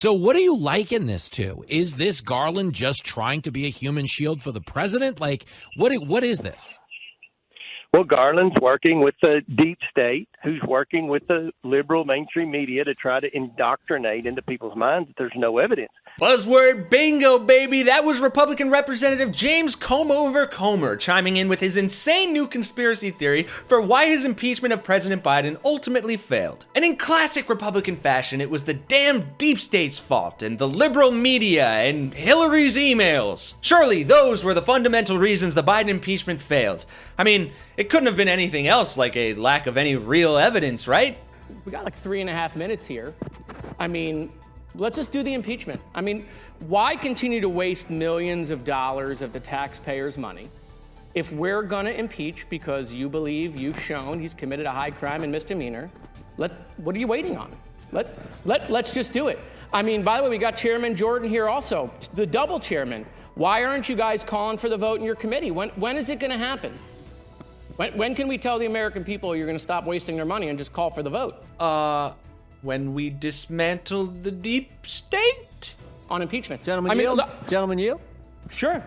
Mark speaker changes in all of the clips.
Speaker 1: So what do you liken this to? Is this Garland just trying to be a human shield for the president? Like, what is this?
Speaker 2: Well, Garland's working with the deep state, who's working with the liberal mainstream media to try to indoctrinate into people's minds that there's no evidence.
Speaker 3: Buzzword bingo, baby. That was Republican Representative James Comer chiming in with his insane new conspiracy theory for why his impeachment of President Biden ultimately failed. And in classic Republican fashion, it was the damn deep state's fault and the liberal media and Hillary's emails. Surely those were the fundamental reasons the Biden impeachment failed. I mean, it couldn't have been anything else like a lack of any real evidence, right?
Speaker 4: We got like 3.5 minutes here. I mean, let's just do the impeachment. I mean, why continue to waste millions of dollars of the taxpayers' money if we're going to impeach because you believe you've shown he's committed a high crime and misdemeanor? What are you waiting on? Let's just do it. I mean, by the way, we got Chairman Jordan here also, the double chairman. Why aren't you guys calling for the vote in your committee? When is it going to happen? When can we tell the American people you're going to stop wasting their money and just call for the vote?
Speaker 3: When we dismantle the deep state?
Speaker 4: On impeachment.
Speaker 5: Gentlemen, yield?
Speaker 4: Sure.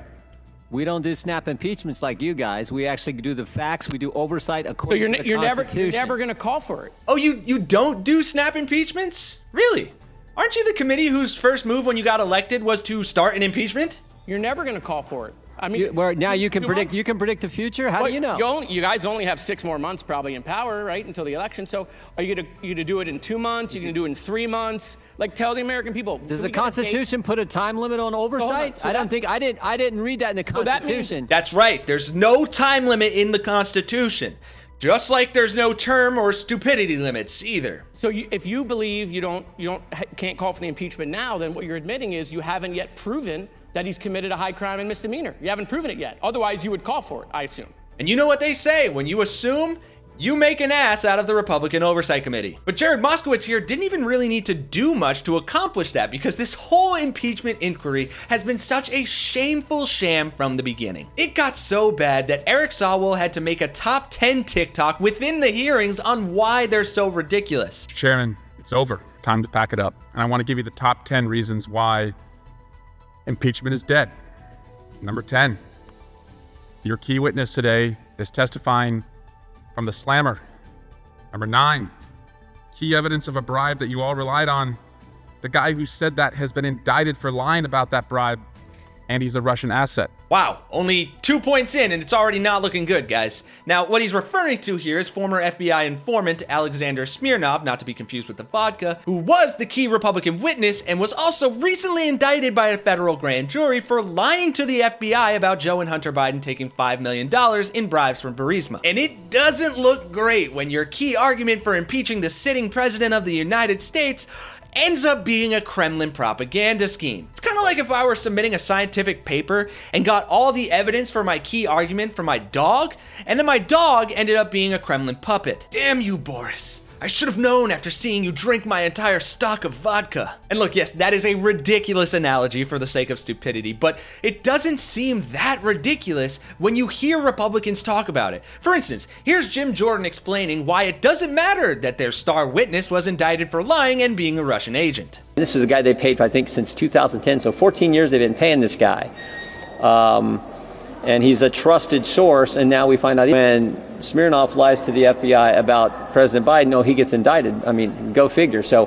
Speaker 5: We don't do snap impeachments like you guys. We actually do the facts. We do oversight according to the
Speaker 4: Constitution. You're never going to call for it.
Speaker 3: Oh, you don't do snap impeachments? Really? Aren't you the committee whose first move when you got elected was to start an impeachment?
Speaker 4: You're never going to call for it. I mean,
Speaker 5: now you can predict. You can predict the future. How do you know?
Speaker 4: You guys only have 6 more months probably in power, right, until the election. So, are you gonna do it in 2 months? Are you gonna do it in 3 months? Like, tell the American people.
Speaker 5: Does the Constitution put a time limit on oversight? I didn't read that in the Constitution.
Speaker 3: That's right. There's no time limit in the Constitution. Just like there's no term or stupidity limits either.
Speaker 4: So if you believe you can't call for the impeachment now, then what you're admitting is you haven't yet proven that he's committed a high crime and misdemeanor. You haven't proven it yet. Otherwise, you would call for it, I assume.
Speaker 3: And you know what they say, when you assume, you make an ass out of the Republican Oversight Committee. But Jared Moskowitz here didn't even really need to do much to accomplish that, because this whole impeachment inquiry has been such a shameful sham from the beginning. It got so bad that Eric Swalwell had to make a top 10 TikTok within the hearings on why they're so ridiculous.
Speaker 6: Chairman, it's over. Time to pack it up. And I want to give you the top 10 reasons why impeachment is dead. Number 10, your key witness today is testifying from the slammer. Number 9, key evidence of a bribe that you all relied on. The guy who said that has been indicted for lying about that bribe, and he's a Russian asset.
Speaker 3: Wow, only 2 points in and it's already not looking good, guys. Now, what he's referring to here is former FBI informant Alexander Smirnov, not to be confused with the vodka, who was the key Republican witness and was also recently indicted by a federal grand jury for lying to the FBI about Joe and Hunter Biden taking $5 million in bribes from Burisma. And it doesn't look great when your key argument for impeaching the sitting president of the United States ends up being a Kremlin propaganda scheme. It's kind of like if I were submitting a scientific paper and got all the evidence for my key argument from my dog, and then my dog ended up being a Kremlin puppet. Damn you, Boris. I should have known after seeing you drink my entire stock of vodka. And look, yes, that is a ridiculous analogy for the sake of stupidity, but it doesn't seem that ridiculous when you hear Republicans talk about it. For instance, here's Jim Jordan explaining why it doesn't matter that their star witness was indicted for lying and being a Russian agent.
Speaker 7: This is a guy they paid, I think, since 2010, so 14 years they've been paying this guy. And he's a trusted source, and now we find out when Smirnov lies to the FBI about President Biden, he gets indicted. I mean, go figure. So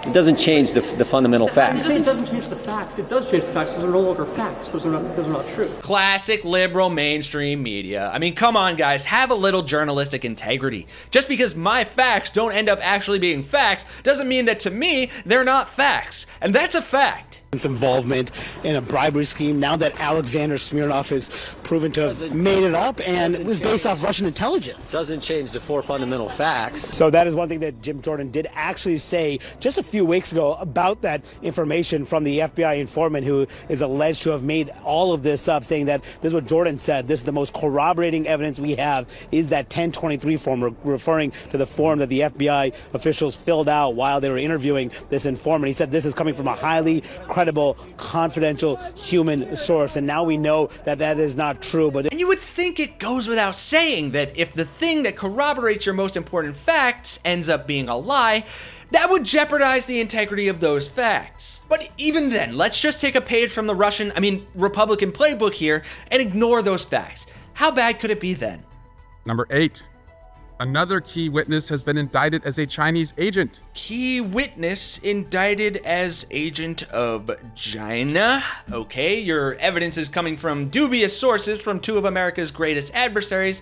Speaker 7: it doesn't change the fundamental facts.
Speaker 8: It doesn't change the facts. It does change the facts. Those are no longer facts. Those are not true.
Speaker 3: Classic liberal mainstream media. I mean, come on, guys. Have a little journalistic integrity. Just because my facts don't end up actually being facts doesn't mean that to me, they're not facts. And that's a fact.
Speaker 8: Involvement in a bribery scheme now that Alexander Smirnov is proven to have made it up, and it was based off Russian intelligence.
Speaker 7: Doesn't change the 4 fundamental facts.
Speaker 8: So that is one thing that Jim Jordan did actually say just a few weeks ago about that information from the FBI informant who is alleged to have made all of this up, saying that this is what Jordan said. This is the most corroborating evidence we have is that 1023 form, referring to the form that the FBI officials filled out while they were interviewing this informant. He said this is coming from a highly credible, confidential human source, and now we know that that is not true.
Speaker 3: And you would think it goes without saying that if the thing that corroborates your most important facts ends up being a lie, that would jeopardize the integrity of those facts. But even then, let's just take a page from the Republican playbook here and ignore those facts. How bad could it be then?
Speaker 6: Number 8. Another key witness has been indicted as a Chinese agent.
Speaker 3: Key witness indicted as agent of China. Okay, your evidence is coming from dubious sources from two of America's greatest adversaries.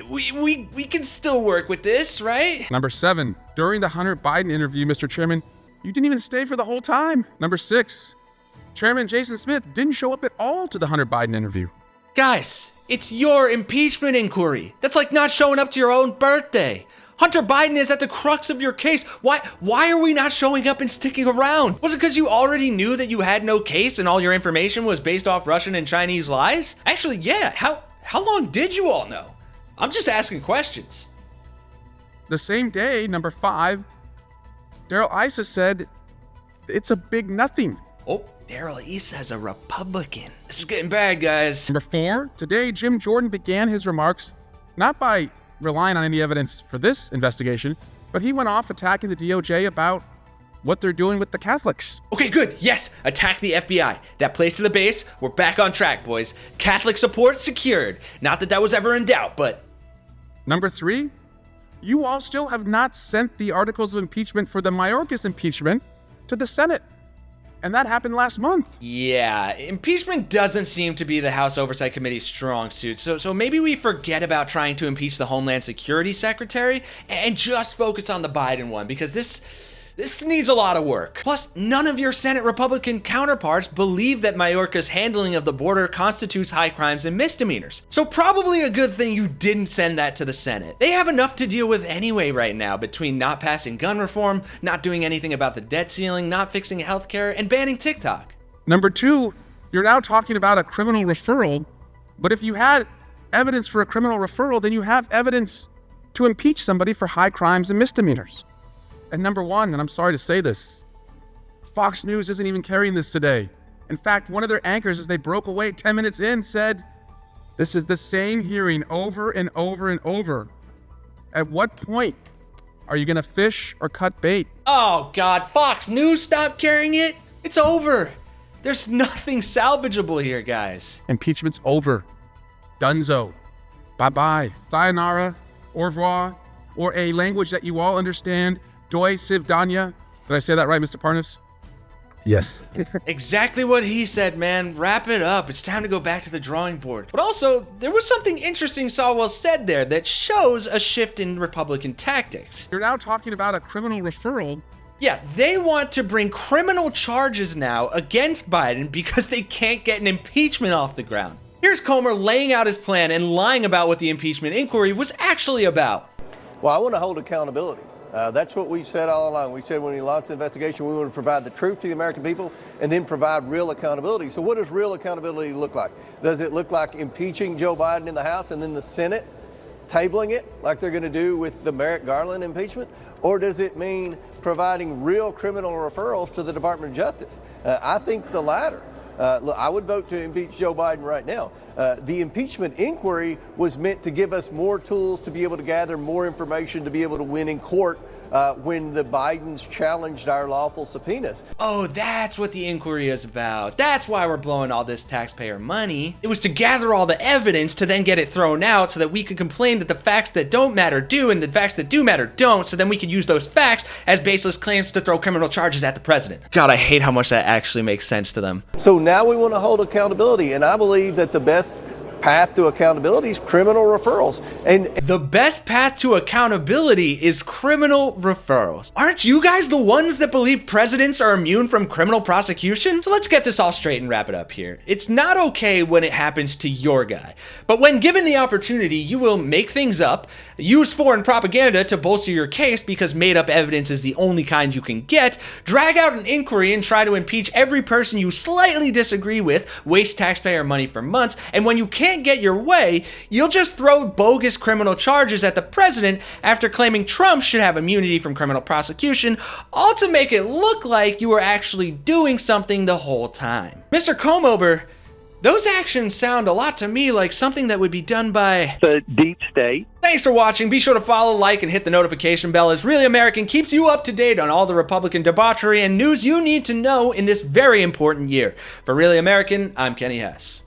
Speaker 3: We can still work with this, right?
Speaker 6: Number 7. During the Hunter Biden interview, Mr. Chairman, you didn't even stay for the whole time. Number 6. Chairman Jason Smith didn't show up at all to the Hunter Biden interview.
Speaker 3: Guys, it's your impeachment inquiry. That's like not showing up to your own birthday. Hunter Biden is at the crux of your case. Why are we not showing up and sticking around? Was it because you already knew that you had no case and all your information was based off Russian and Chinese lies? Actually, yeah. How long did you all know? I'm just asking questions.
Speaker 6: The same day, number 5, Darrell Issa said, it's a big nothing.
Speaker 3: Oh, Darrell Issa is a Republican. This is getting bad, guys.
Speaker 6: Number 4, today Jim Jordan began his remarks not by relying on any evidence for this investigation, but he went off attacking the DOJ about what they're doing with the Catholics.
Speaker 3: Okay, good. Yes, attack the FBI. That plays to the base. We're back on track, boys. Catholic support secured. Not that was ever in doubt, but...
Speaker 6: Number 3, you all still have not sent the articles of impeachment for the Mayorkas impeachment to the Senate. And that happened last month.
Speaker 3: Yeah, impeachment doesn't seem to be the House Oversight Committee's strong suit. So maybe we forget about trying to impeach the Homeland Security Secretary and just focus on the Biden one, because this needs a lot of work. Plus, none of your Senate Republican counterparts believe that Mayorkas' handling of the border constitutes high crimes and misdemeanors. So probably a good thing you didn't send that to the Senate. They have enough to deal with anyway right now, between not passing gun reform, not doing anything about the debt ceiling, not fixing healthcare, and banning TikTok.
Speaker 6: Number 2, you're now talking about a criminal referral, but if you had evidence for a criminal referral, then you have evidence to impeach somebody for high crimes and misdemeanors. And number 1, and I'm sorry to say this, Fox News isn't even carrying this today. In fact, one of their anchors, as they broke away 10 minutes in, said, this is the same hearing over and over and over. At what point are you going to fish or cut bait?
Speaker 3: Oh, God, Fox News stopped carrying it? It's over. There's nothing salvageable here, guys.
Speaker 6: Impeachment's over. Dunzo. Bye-bye. Sayonara. Au revoir. Or a language that you all understand, Doi Sivdanya. Did I say that right, Mr. Parnas?
Speaker 9: Yes.
Speaker 3: Exactly what he said, man. Wrap it up. It's time to go back to the drawing board. But also, there was something interesting Sawwell said there that shows a shift in Republican tactics.
Speaker 6: You're now talking about a criminal referral.
Speaker 3: Yeah, they want to bring criminal charges now against Biden because they can't get an impeachment off the ground. Here's Comer laying out his plan and lying about what the impeachment inquiry was actually about.
Speaker 10: Well, I want to hold accountability. That's what we said all along. We said when we launched the investigation, we want to provide the truth to the American people and then provide real accountability. So what does real accountability look like? Does it look like impeaching Joe Biden in the House and then the Senate tabling it like they're going to do with the Merrick Garland impeachment? Or does it mean providing real criminal referrals to the Department of Justice? I think the latter. Look, I would vote to impeach Joe Biden right now. The impeachment inquiry was meant to give us more tools to be able to gather more information to be able to win in court when the Bidens challenged our lawful subpoenas.
Speaker 3: Oh, that's what the inquiry is about. That's why we're blowing all this taxpayer money. It was to gather all the evidence to then get it thrown out so that we could complain that the facts that don't matter do and the facts that do matter don't, so then we could use those facts as baseless claims to throw criminal charges at the president. God, I hate how much that actually makes sense to them.
Speaker 10: So now we want to hold accountability, and I believe that the best path to accountability is criminal referrals. And
Speaker 3: the best path to accountability is criminal referrals. Aren't you guys the ones that believe presidents are immune from criminal prosecution? So let's get this all straight and wrap it up here. It's not okay when it happens to your guy, but when given the opportunity, you will make things up, use foreign propaganda to bolster your case because made up evidence is the only kind you can get, drag out an inquiry and try to impeach every person you slightly disagree with, waste taxpayer money for months, and when you can't get your way, you'll just throw bogus criminal charges at the president after claiming Trump should have immunity from criminal prosecution, all to make it look like you were actually doing something the whole time. Mr. Comover, Those actions sound a lot to me like something that would be done by
Speaker 2: The deep state.
Speaker 3: Thanks for watching. Be sure to follow, like, and hit the notification bell as Really American keeps you up to date on all the Republican debauchery and news you need to know in this very important year. For Really American, I'm Kenny Hesse.